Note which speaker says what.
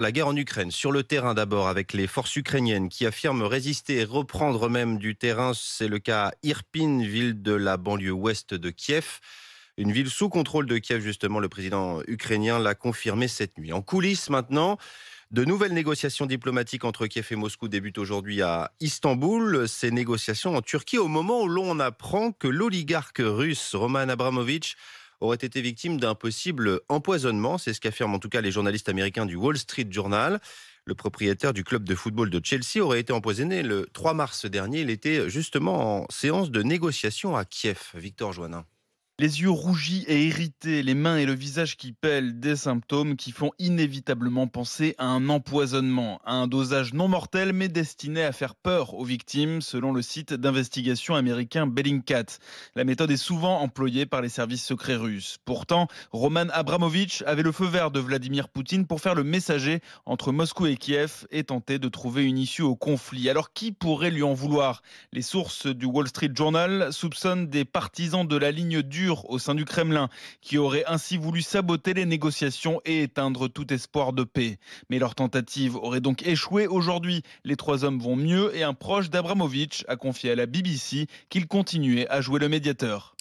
Speaker 1: La guerre en Ukraine, sur le terrain d'abord, avec les forces ukrainiennes qui affirment résister et reprendre même du terrain. C'est le cas à Irpin, ville de la banlieue ouest de Kiev. Une ville sous contrôle de Kiev, justement, le président ukrainien l'a confirmé cette nuit. En coulisses maintenant, de nouvelles négociations diplomatiques entre Kiev et Moscou débutent aujourd'hui à Istanbul. Ces négociations en Turquie au moment où l'on apprend que l'oligarque russe Roman Abramovich aurait été victime d'un possible empoisonnement. C'est ce qu'affirment en tout cas les journalistes américains du Wall Street Journal. Le propriétaire du club de football de Chelsea aurait été empoisonné le 3 mars dernier. Il était justement en séance de négociation à Kiev. Victor Joannin.
Speaker 2: Les yeux rougis et irrités, les mains et le visage qui pèlent, des symptômes qui font inévitablement penser à un empoisonnement, à un dosage non mortel mais destiné à faire peur aux victimes, selon le site d'investigation américain Bellingcat. La méthode est souvent employée par les services secrets russes. Pourtant, Roman Abramovich avait le feu vert de Vladimir Poutine pour faire le messager entre Moscou et Kiev et tenter de trouver une issue au conflit. Alors qui pourrait lui en vouloir? Les sources du Wall Street Journal soupçonnent des partisans de la ligne dure au sein du Kremlin, qui auraient ainsi voulu saboter les négociations et éteindre tout espoir de paix. Mais leur tentative aurait donc échoué aujourd'hui. Les trois hommes vont mieux et un proche d'Abramovich a confié à la BBC qu'il continuait à jouer le médiateur.